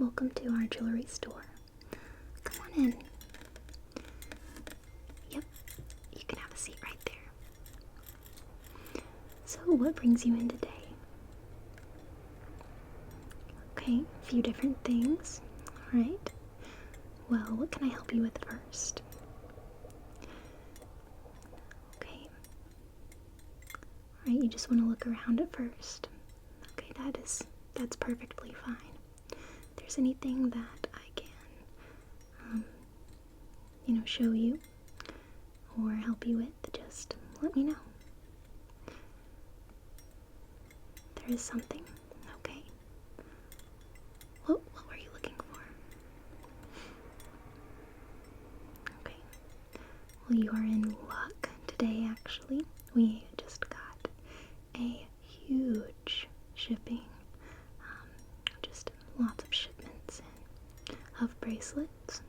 welcome to our jewelry store. Come on in. Yep, you can have a seat right there. So, what brings you in today? Okay, a few different things. Alright. Well, what can I help you with first? Okay. Alright, you just want to look around at first. Okay, that's perfectly fine. If there's anything that I can, show you or help you with, just let me know. There is something. Okay. What were you looking for? Okay. Well, you are in luck today, actually. We just got a huge shipping. Just lots of shipments of bracelets.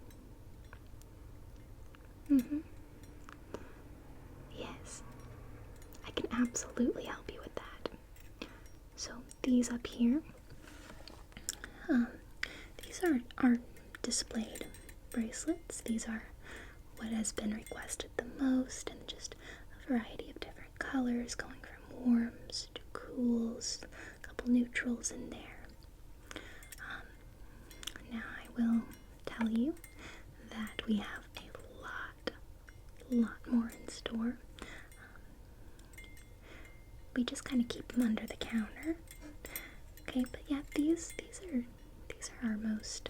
Yes. I can absolutely help you with that. So these up here, these are displayed bracelets. These are what has been requested the most, and just a variety of different colors going from warms to cools, a couple neutrals in there. Now I will tell you that we have a lot more in store. We just kind of keep them under the counter. Okay, but yeah, these are our most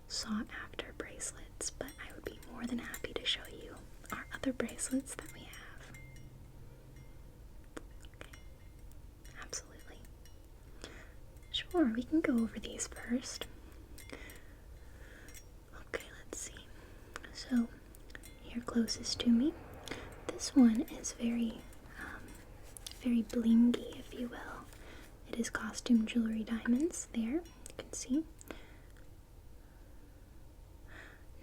sought after bracelets, but I would be more than happy to show you our other bracelets that we have. Okay, absolutely. Sure, we can go over these first. Okay, let's see. So, here closest to me, this one is very blingy, if you will. It is costume jewelry diamonds there, you can see.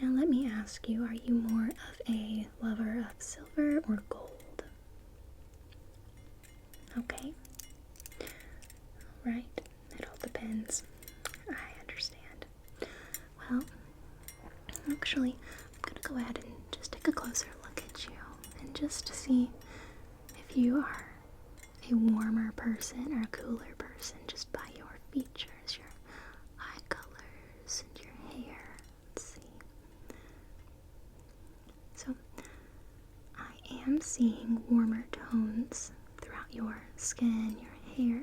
Now let me ask you, are you more of a lover of silver or gold? Okay. Alright, it all depends. I understand. Well, actually, I'm going to go ahead and just take a closer look at you and just to see if you are a warmer person or a cooler person just by your features, your eye colors, and your hair. Let's see. So, I am seeing warmer tones throughout your skin, your hair,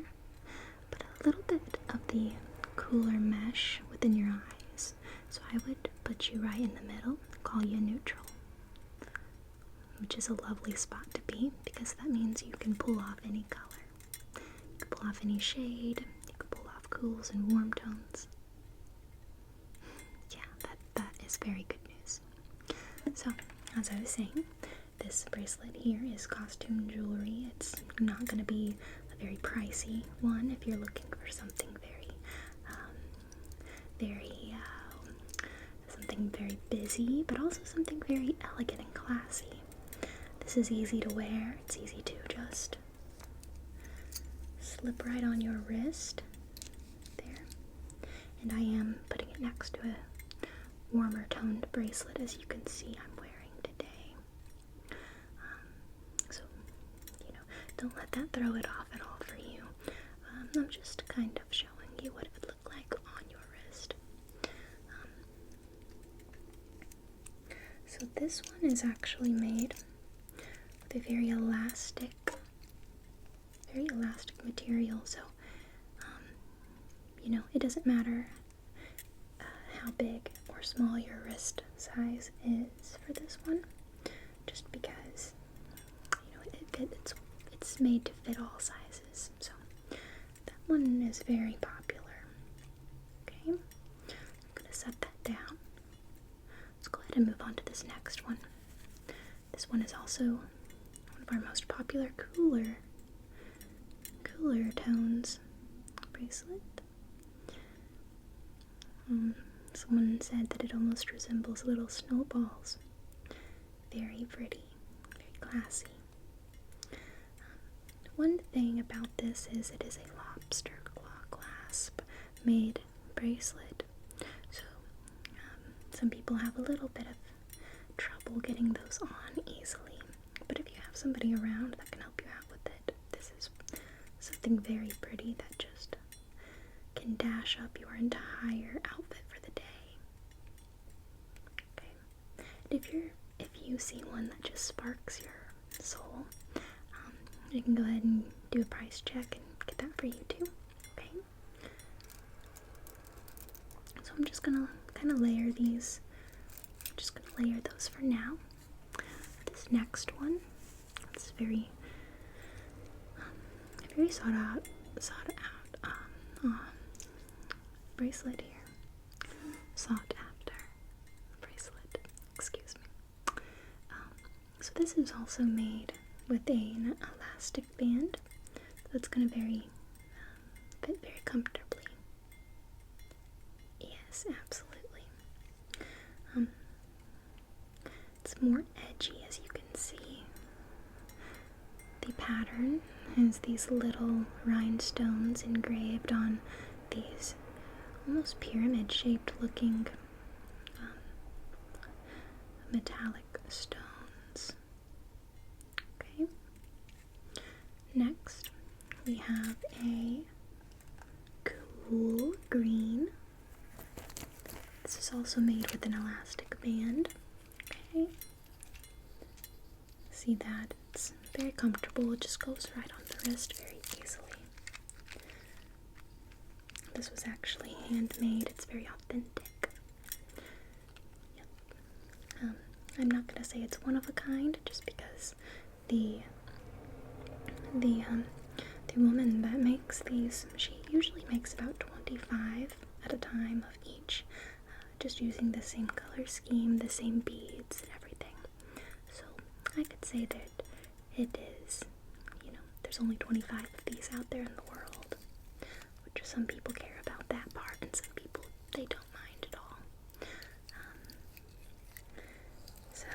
but a little bit of the cooler mesh within your eyes. So I would put you right in the middle, call you neutral, which is a lovely spot to be because that means you can pull off any color. You can pull off any shade, you can pull off cools and warm tones. Yeah, that is very good news. So, as I was saying, this bracelet here is costume jewelry. It's not going to be a very pricey one if you're looking for something something very busy, but also something very elegant and classy. This is easy to wear. It's easy to just slip right on your wrist there. And I am putting it next to a warmer toned bracelet, as you can see I'm wearing today. So, don't let that throw it off at all for you. I'm just kind of showing you what it would look like on your wrist. So this one is actually made with a very elastic material. So, it doesn't matter how big or small your wrist size is for this one, just because, it's made to fit all sizes. So that one is very popular. Okay, I'm going to set that down. Let's go ahead and move on to this next one. This one is also one of our most popular cooler tones bracelet. Someone said that it almost resembles little snowballs. Very pretty, very classy. One thing about this is it is a lobster claw clasp made bracelet. some people have a little bit of trouble getting those on easily. But if you have somebody around that can help you out with it, this is something very pretty that just can dash up your entire outfit for the day. Okay. And if you see one that just sparks your soul, you can go ahead and do a price check and get that for you too. Okay. So I'm just gonna kind of layer these. I'm just gonna layer those for now. This next one, it's very sought out bracelet here. Sought after bracelet. Excuse me. So this is also made with an elastic band, so it's going to fit very comfortably. Yes, absolutely. It's more edgy, as you can see. The pattern has these little rhinestones engraved on these almost pyramid-shaped looking metallic stones. Okay. Next, we have a cool green. This is also made with an elastic band. Okay. See that? It's very comfortable. It just goes right on the wrist very easily. This was actually handmade. It's very authentic. Yep. I'm not gonna say it's one of a kind, just because the woman that makes these, she usually makes about 25 at a time of each, just using the same color scheme, the same beads and everything. So I could say that it is, there's only 25 of these out there in the world, which some people care about that part and some people, they don't mind at all. So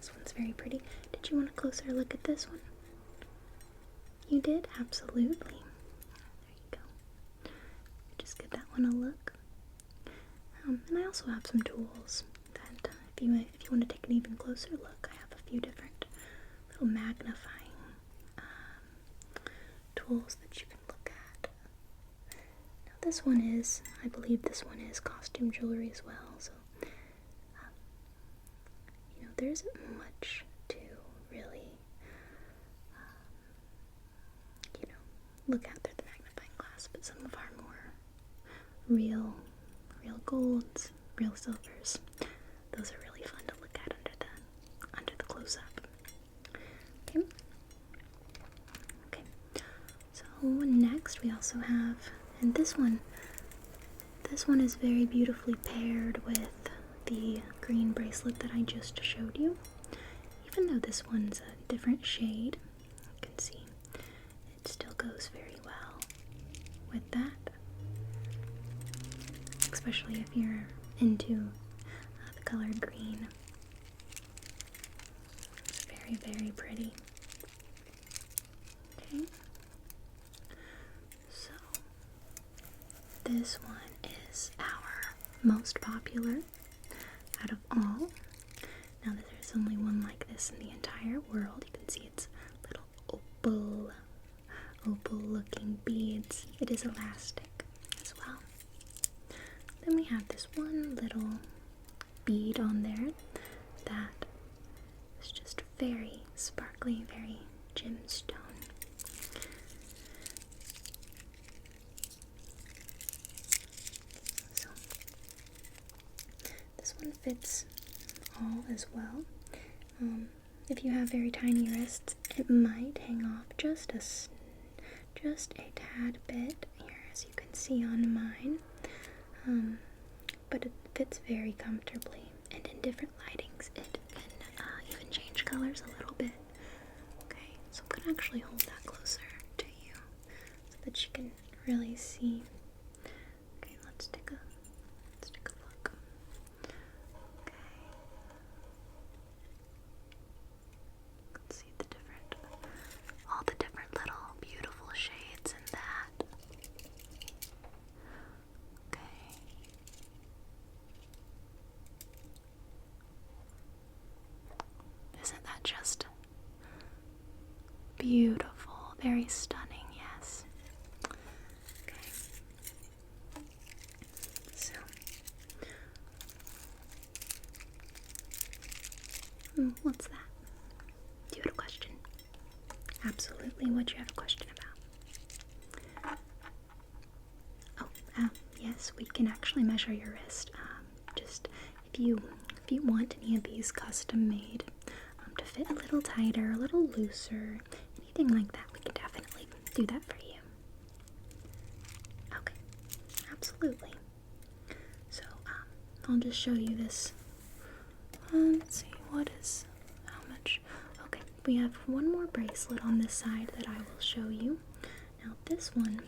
this one's very pretty. Did you want a closer look at this one? You did? Absolutely. There you go. Just give that one a look. And I also have some tools that if you want to take an even closer look, I have a few different little magnifying tools that you can look at. Now this one is, I believe this one is costume jewelry as well, so there isn't much to really look at through the magnifying glass, but some of our more real golds, real silvers, those are really fun to look at under the close-up. Okay, so next we also have, and this one is very beautifully paired with the green bracelet that I just showed you. Even though this one's a different shade, you can see it still goes very well with that, especially if you're into the color green. It's very, very pretty. Okay, so this one is our most popular out of all. Now that there's only one like this in the entire world, you can see it's little opal looking beads. It is elastic as well. Then we have this one little bead on there that is just very sparkly, very gemstone. So this one fits all as well. If you have very tiny wrists, it might hang off just a tad bit here, as you can see on mine. But it fits very comfortably, and in different lightings it can even change colors a little bit. Okay, so I'm gonna actually hold that closer to you so that you can really see. Okay, let's take a look. Okay. Let's see all the different little beautiful shades in that. Okay. this, we can actually measure your wrist. Just if you want any of these custom made to fit a little tighter, a little looser, anything like that, we can definitely do that for you. Okay, absolutely. So I'll just show you this. Let's see, how much? Okay, we have one more bracelet on this side that I will show you. Now this one,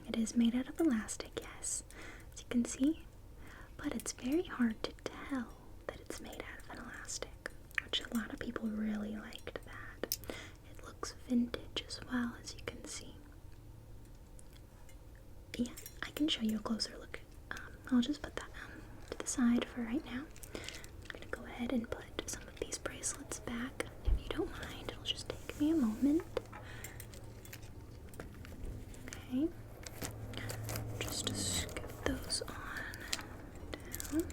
it is made out of elastic, yes, as you can see, but it's very hard to tell that it's made out of an elastic, which a lot of people really liked that. It looks vintage as well, as you can see. Yeah, I can show you a closer look. I'll just put that to the side for right now. I'm going to go ahead and put some of these bracelets back. If you don't mind, it'll just take me a moment. Okay. Just to scoop those on down.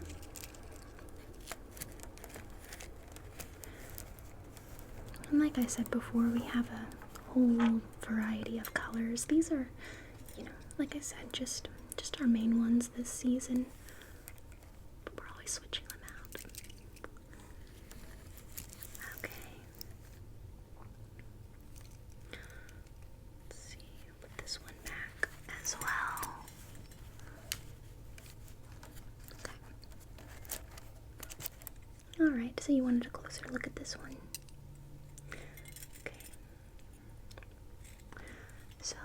And like I said before, we have a whole variety of colors. These are, like I said, just our main ones this season. But we're always switching them out. Okay. Let's see, put this one back as well. Okay. Alright, so you wanted a closer look at this one. Okay. So,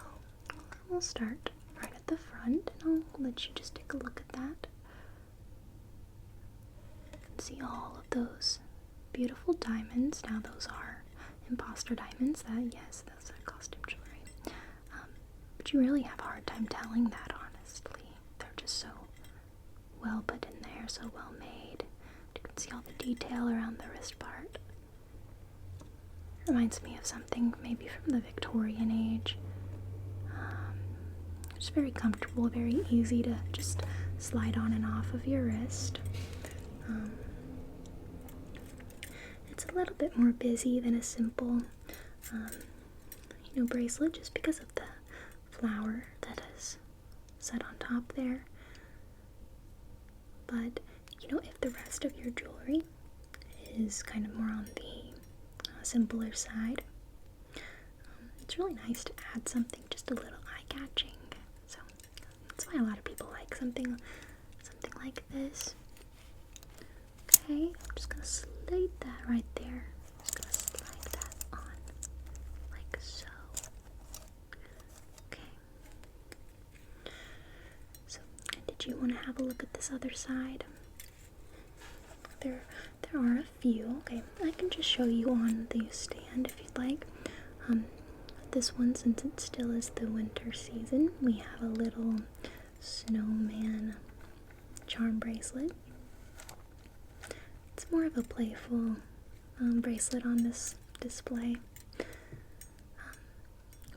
we'll start right at the front, and I'll let you just take a look at that. You can see all of those beautiful diamonds. Now those are imposter diamonds. Yes, those are costume jewelry. But you really have a hard time telling that, honestly. They're just so well put in there, so well made. You can see all the detail around the wrist part. Reminds me of something maybe from the Victorian age. It's very comfortable, very easy to just slide on and off of your wrist. It's a little bit more busy than a simple, bracelet, just because of the flower that is set on top there. But, if the rest of your jewelry is kind of more on the simpler side, it's really nice to add something just a little eye-catching. So that's why a lot of people like something like this. Okay, I'm just gonna slide that right there. Just gonna slide that on like so. Okay. So, did you want to have a look at this other side? There are a few. Okay, I can just show you on the stand if you'd like. This one, since it still is the winter season, we have a little snowman charm bracelet. It's more of a playful bracelet on this display.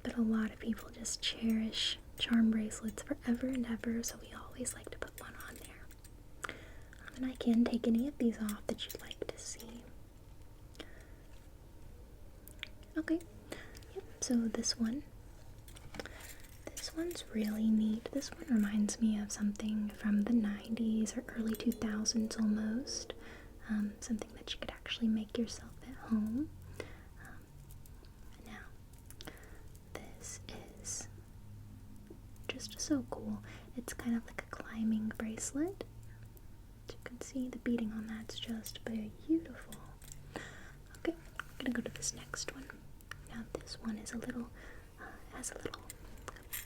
But a lot of people just cherish charm bracelets forever and ever, so we always like to put one on there. And I can take any of these off that you'd like to see. Okay. So this one's really neat. This one reminds me of something from the 90s or early 2000s almost. Something that you could actually make yourself at home. Now, this is just so cool. It's kind of like a climbing bracelet. As you can see, the beading on that's just beautiful. Okay, I'm gonna go to this next one. Now this one is has a little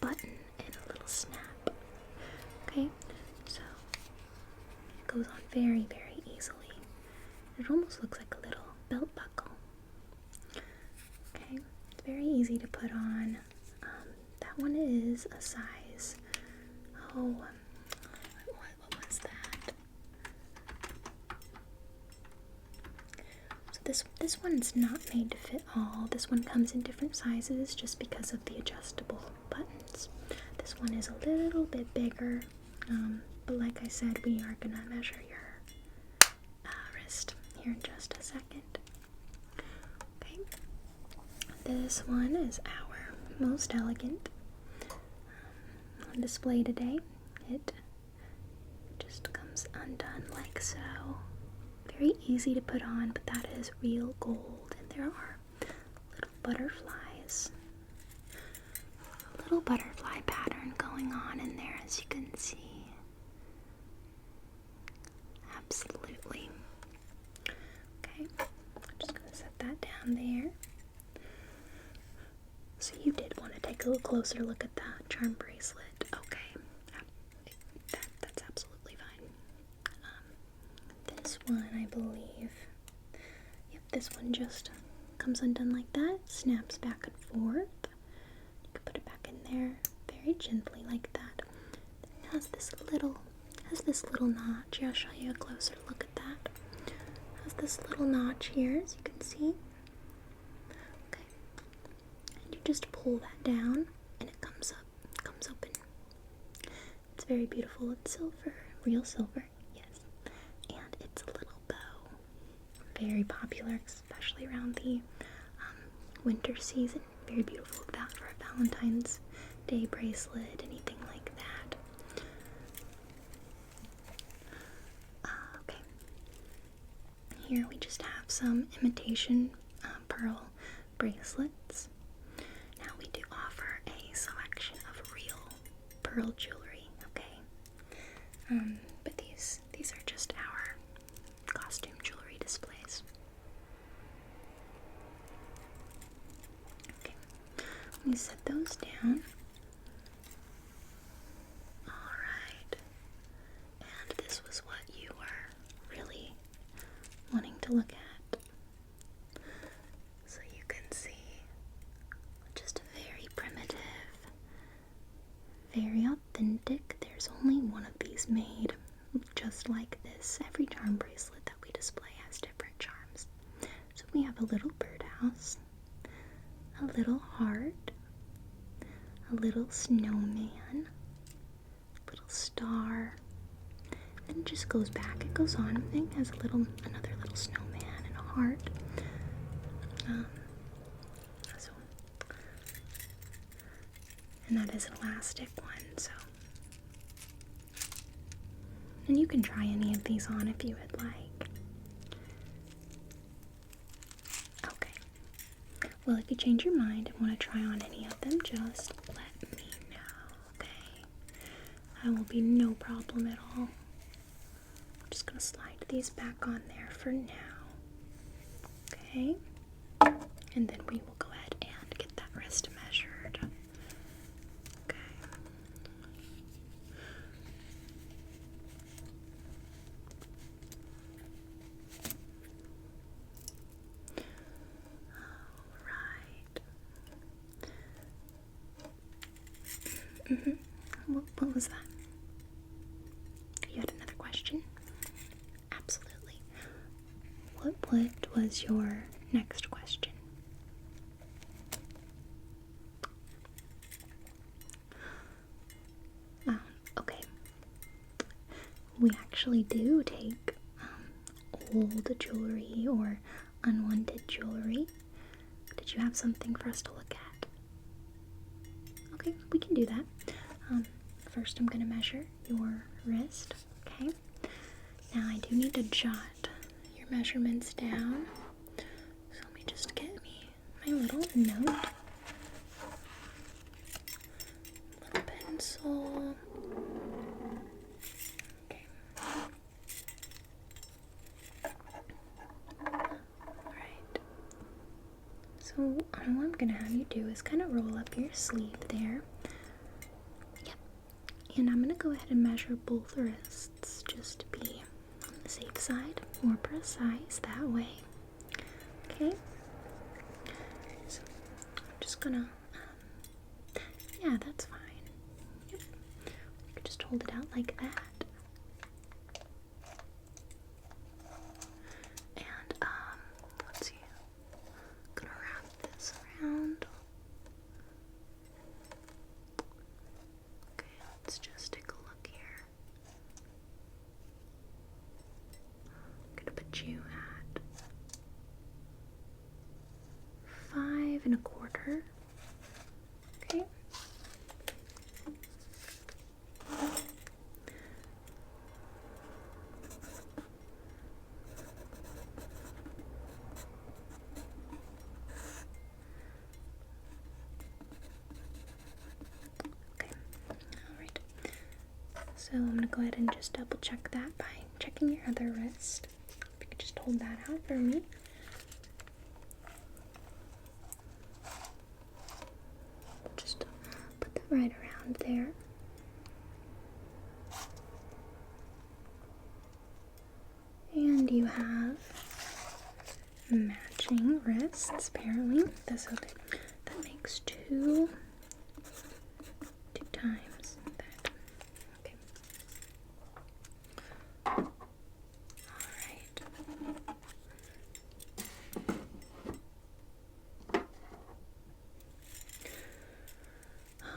button and a little snap. Okay, so it goes on very, very easily. It almost looks like a little belt buckle. Okay, it's very easy to put on. That one is a size, what was that? This one's not made to fit all. This one comes in different sizes just because of the adjustable buttons. This one is a little bit bigger, but like I said, we are gonna measure your wrist here in just a second. Okay, this one is our most elegant. on display today. It just comes undone like so. Very easy to put on, but that is real gold. And there are little butterflies. A little butterfly pattern going on in there, as you can see. Absolutely. Okay, I'm just going to set that down there. So you did want to take a little closer look at that charm bracelet. Okay, that's absolutely fine. This one, I believe, yep, this one just comes undone like that, snaps back and forth. You can put it back in there very gently like that. It has this little notch. I'll show you a closer look at that. It has this little notch here, as you can see. Okay, and you just pull that down, and it comes open. It's very beautiful. It's silver, real silver, yes, and it's a little bow. Very popular, especially around the winter season. Very beautiful for a Valentine's Day bracelet, anything like that. Okay. Here we just have some imitation pearl bracelets. Now we do offer a selection of real pearl jewelry, okay? But these are just our costume jewelry displays. Okay, let me set those down. Alright, and this was what you were really wanting to look at. So you can see just a very primitive, very authentic. There's only one of these made just like this. Every charm bracelet that we display has different charms. So we have a little birdhouse, a little heart, a little snowman, a little star. Then it just goes back. It goes on. It has another little snowman and a heart. And that is an elastic one, so. And you can try any of these on if you would like. Okay. Well, if you change your mind and want to try on any of them, just let me know, okay? I will be no problem at all. I'm just going to slide these back on there for now. Okay? And then we will go ahead and get that wrist measured. Okay. Alright. What was that? You had another question? Absolutely. What was your next question? Okay. We actually do take old jewelry or unwanted jewelry. Did you have something for us to look at? Okay, we can do that. First I'm going to measure your wrist, okay? Now I do need to jot your measurements down. So let me just get me my little note. Little pencil. Okay. Alright. So what I'm going to have you do is kind of roll up your sleeve there. Yep. And I'm going to go ahead and measure both wrists just to be on the safe side, more precise that way. Okay. So I'm just going to, yeah, that's fine. Yep. You could just hold it out like that. And, let's see. I'm gonna wrap this around. Okay, let's just take a look here. I'm gonna put you at 5 1/4. Okay. I'm gonna go ahead and just double check that by checking your other wrist. If you could just hold that out for me. Just put that right around there. And you have matching wrists, apparently. So that makes two times that. Okay. Alright.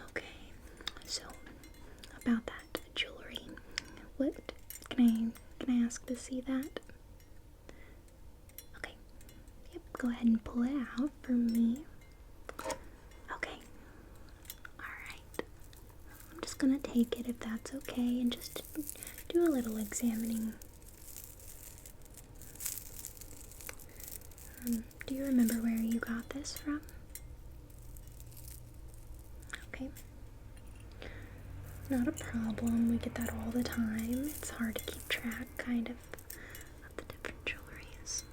Okay, so about that jewelry, what can I ask to see that? Okay, yep, go ahead and pull it out for me. Okay, alright, I'm just gonna take it if that's okay and just do a little examining. Do you remember where you got this from? Okay. Not a problem. We get that all the time. It's hard to keep track, kind of the different jewelries.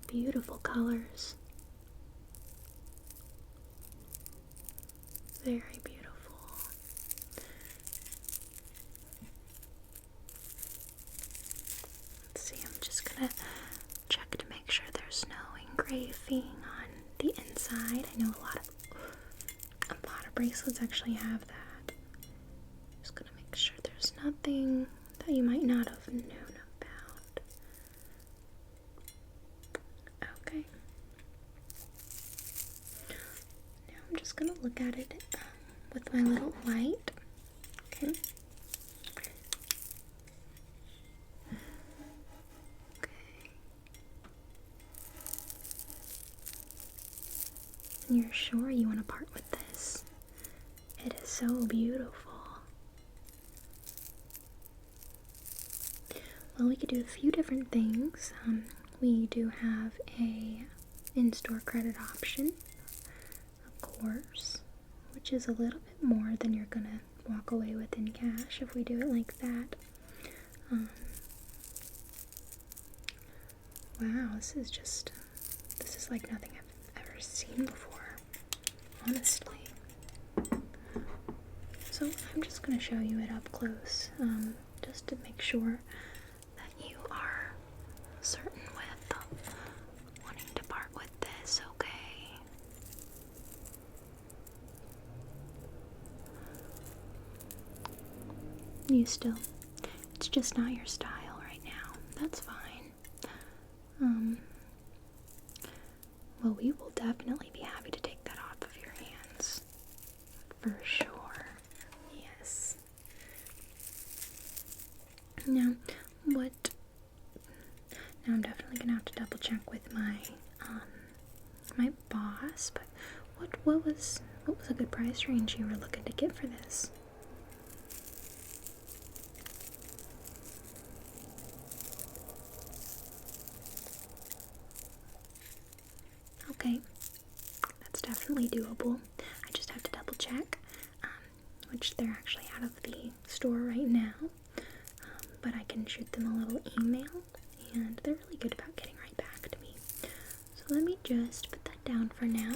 Beautiful colors. Very beautiful. Let's see, I'm just gonna check to make sure there's no engraving on the inside. I know a lot of bracelets actually have that. Just gonna make sure there's nothing that you might not have known about. Okay. Now I'm just gonna look at it with my little light. Okay. And you're sure you want to part with this? It is so beautiful. Well, we could do a few different things. We do have a in-store credit option, of course, which is a little bit more than you're gonna walk away with in cash if we do it like that. Wow, this is like nothing I've ever seen before, honestly. So I'm just going to show you it up close, just to make sure that you are certain with wanting to part with this, okay? It's just not your style right now. That's fine. Well, we will definitely be happy to take that off of your hands. For sure. Yes. Now I'm definitely gonna have to double check with my boss, but what was a good price range you were looking to get for this? Okay, that's definitely doable. I just have to double check, which they're actually out of the store right now, but I can shoot them a little email, and they're really good about getting right back to me. So let me just put that down for now,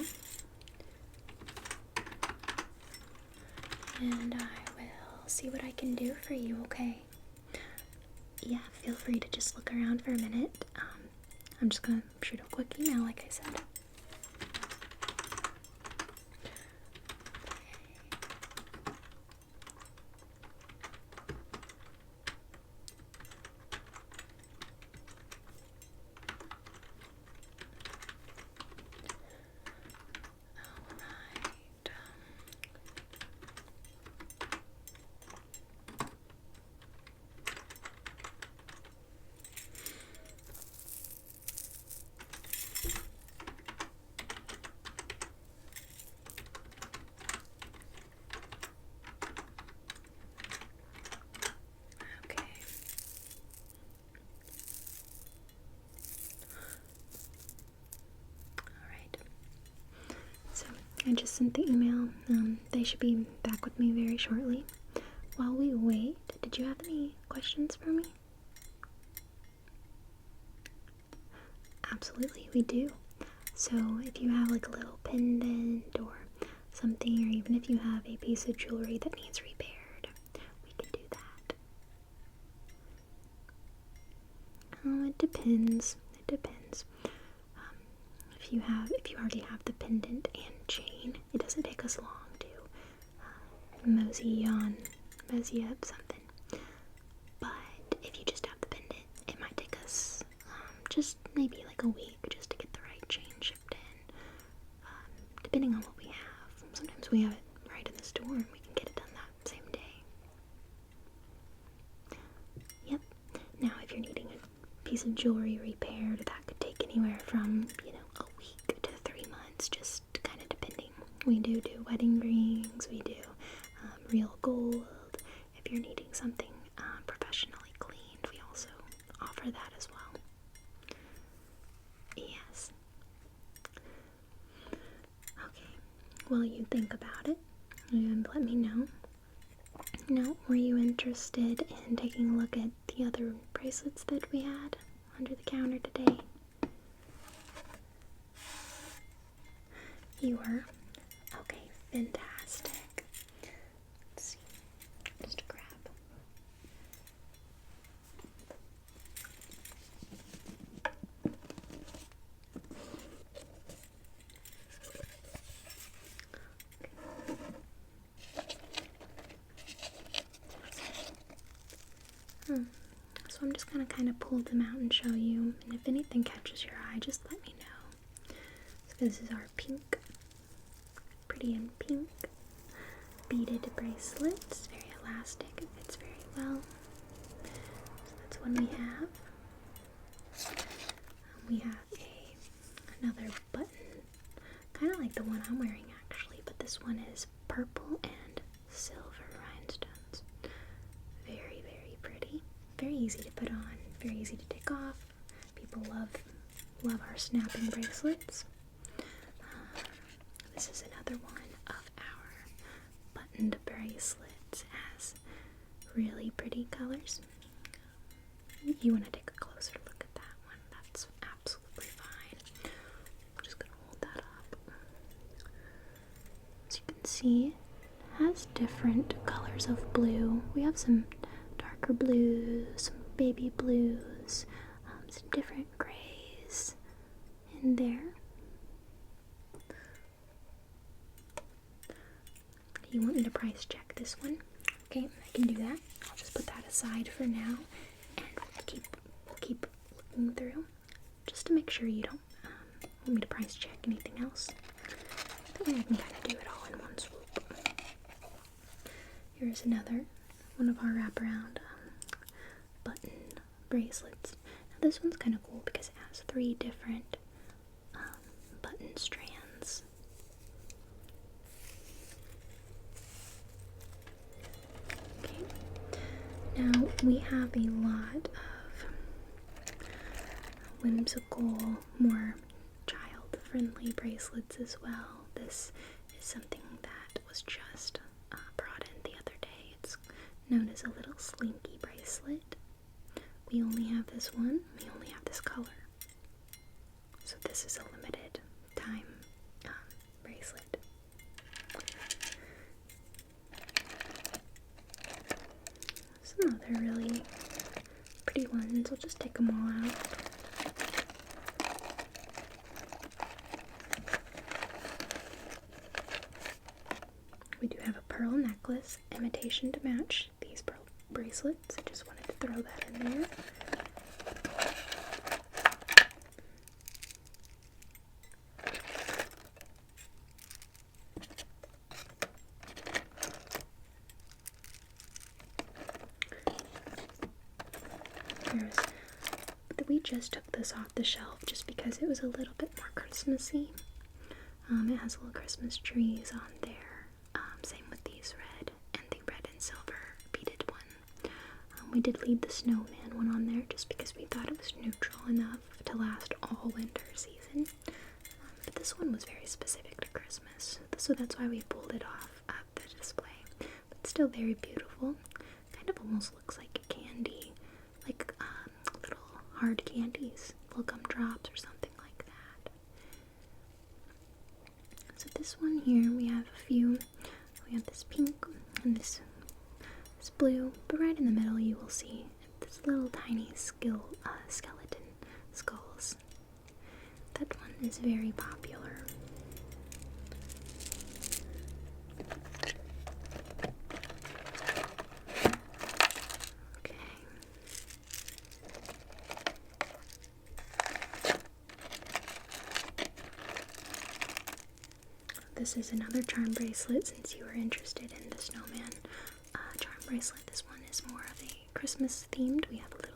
and I will see what I can do for you, okay? Yeah, feel free to just look around for a minute. I'm just gonna shoot a quick email, like I said. I just sent the email. They should be back with me very shortly. While we wait, did you have any questions for me? Absolutely, we do. So if you have like a little pendant or something, or even if you have a piece of jewelry that needs repaired, we can do that. Oh, it depends. It depends. If you already have the pendant and chain, it doesn't take us long to mosey up something. But if you just have the pendant, it might take us just maybe like a week just to get the right chain shipped in. Depending on what we have. Sometimes we have it right in the store and we can get it done that same day. Yep. Now, if you're needing a piece of jewelry repaired, that could take anywhere from, a week to 3 months, just kind of depending. We do wedding rings, we do real gold. If you're needing something professionally cleaned, we also offer that as well. Yes. Okay. Well, you think about it and let me know. Now, were you interested in taking a look at the other bracelets that we had under the counter today? You were? Okay, fantastic. Let's see. Just grab. So I'm just gonna kind of pull them out and show you, and if anything catches your eye, just let me know. So this is our pink, pretty in pink, beaded bracelet. It's very elastic, it fits very well. So that's one we have. We have another button, kind of like the one I'm wearing actually, but this one is purple and silver rhinestones. Very, very pretty. Very easy to put on, very easy to take off. People love our snapping bracelets. This is another one of our buttoned bracelets. It has really pretty colors. You want to take a closer look at that one. That's absolutely fine. I'm just going to hold that up. As you can see, it has different colors of blue. We have some darker blues, some baby blues, some different grays in there. You want me to price check this one? Okay, I can do that. I'll just put that aside for now, and we'll keep looking through, just to make sure you don't want me to price check anything else. That way I can kind of do it all in one swoop. Here's another one of our wraparound button bracelets. Now this one's kind of cool because it has 3 different button strands. Okay. Now we have a lot of whimsical, more child-friendly bracelets as well. This is something that was just brought in the other day. It's known as a little slinky bracelet. We only have this one. We only have this color. So this is a limited time bracelet. Some other really pretty ones. I'll just take them all out. We do have a pearl necklace, imitation to match these pearl bracelets. I just wanted to throw that in there. We just took this off the shelf just because it was a little bit more Christmassy. It has little Christmas trees on there. Same with these red and the red and silver beaded one. We did leave the snowman one on there just because we thought it was neutral enough to last all winter season. But this one was very specific to Christmas. The so that's why we pulled it off of the display. But still very beautiful. Kind of almost looks like candy, like little hard candies, little gumdrops or something like that. So this one here, we have a few. We have this pink and this blue, but right in the middle you will see this little tiny skeleton skulls. That one is very popular. Okay. This is another charm bracelet since you were interested in the snowman charm bracelet. This one is more of a Christmas themed. We have a little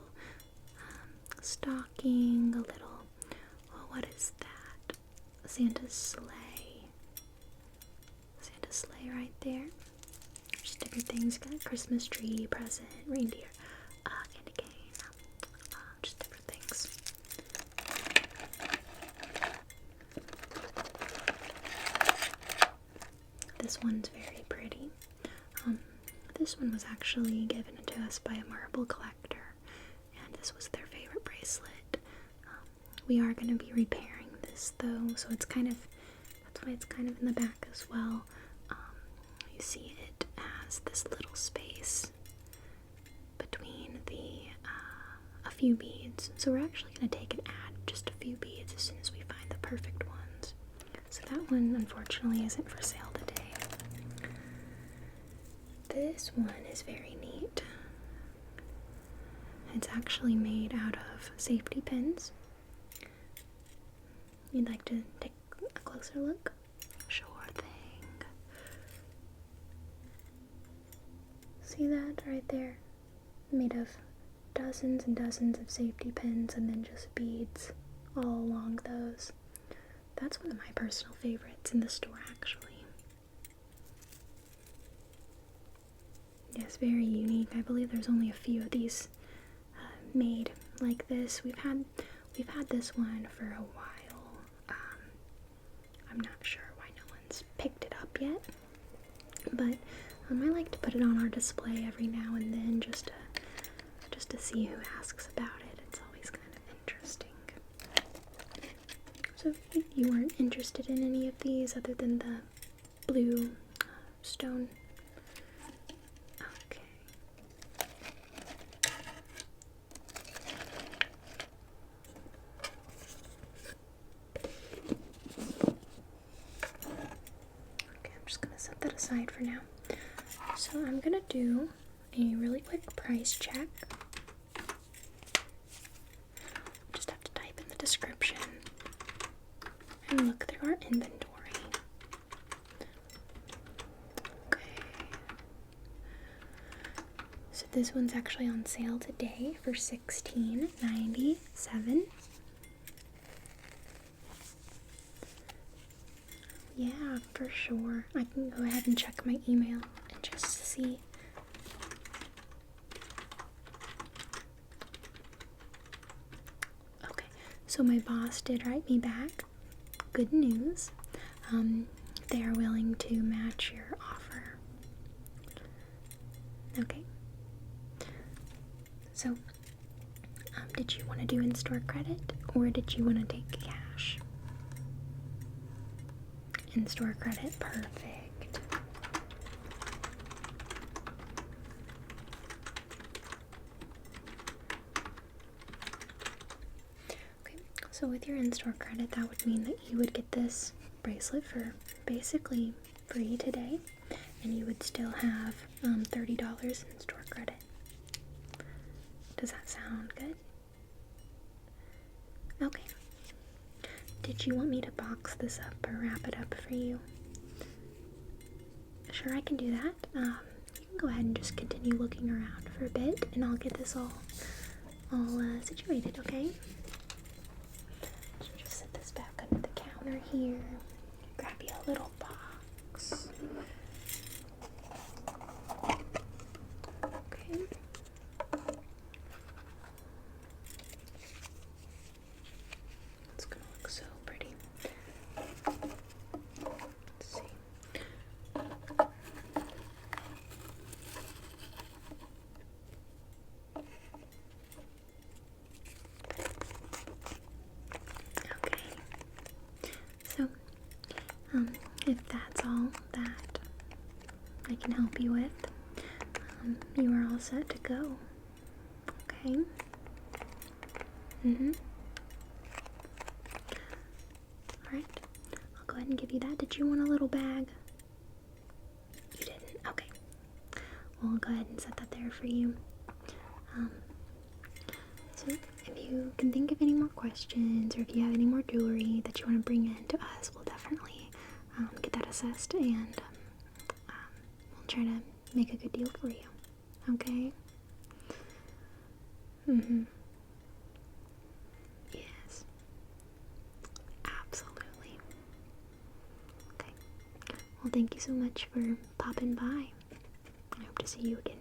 stocking, a little, oh, what is that? Santa's sleigh. Santa's sleigh right there. Just different things. Got a Christmas tree, present, reindeer, candy cane, just different things. This one's very pretty. This one was actually given to us by a marble collector, and this was their favorite bracelet. We are going to be repairing this though, so it's kind of, that's why it's kind of in the back as well. You see it has this little space between a few beads, so we're actually going to take and add just a few beads as soon as we find the perfect ones. So that one unfortunately isn't for sale today. This one is very neat. It's actually made out of safety pins. You'd like to take a closer look? Sure thing. See that right there? Made of dozens and dozens of safety pins and then just beads all along those. That's one of my personal favorites in the store, actually. Yes, very unique. I believe there's only a few of these made like this. We've had this one for a while. I'm not sure why no one's picked it up yet, but I like to put it on our display every now and then just to see who asks about it. It's always kind of interesting. So if you weren't interested in any of these other than the blue stone. Set that aside for now. So I'm gonna do a really quick price check. Just have to type in the description and look through our inventory. Okay. So this one's actually on sale today for $16.97. Yeah, for sure. I can go ahead and check my email and just see. Okay, so my boss did write me back. Good news. They are willing to match your offer. Okay. So, did you want to do in-store credit or did you want to take cash? In-store credit, perfect. Okay, so with your in-store credit, that would mean that you would get this bracelet for basically free today, and you would still have $30 in-store credit. Does that sound good? Okay. Did you want me to box this up or wrap it up for you? Sure, I can do that. You can go ahead and just continue looking around for a bit, and I'll get this all situated, okay? So just set this back under the counter here. Grab you a little box. Okay. It's gonna look so pretty. Let's see. If that's all that I can help you with, you are all set to go. Okay? Alright, I'll go ahead and give you that. Did you want a little bag? You didn't? Okay. Well, I'll go ahead and set that there for you. So if you can think of any more questions, or if you have any more jewelry that you want to bring in to us, we'll definitely get that assessed, and we'll try to make a good deal for you. Okay? Yes. Absolutely. Okay. Well, thank you so much for popping by. I hope to see you again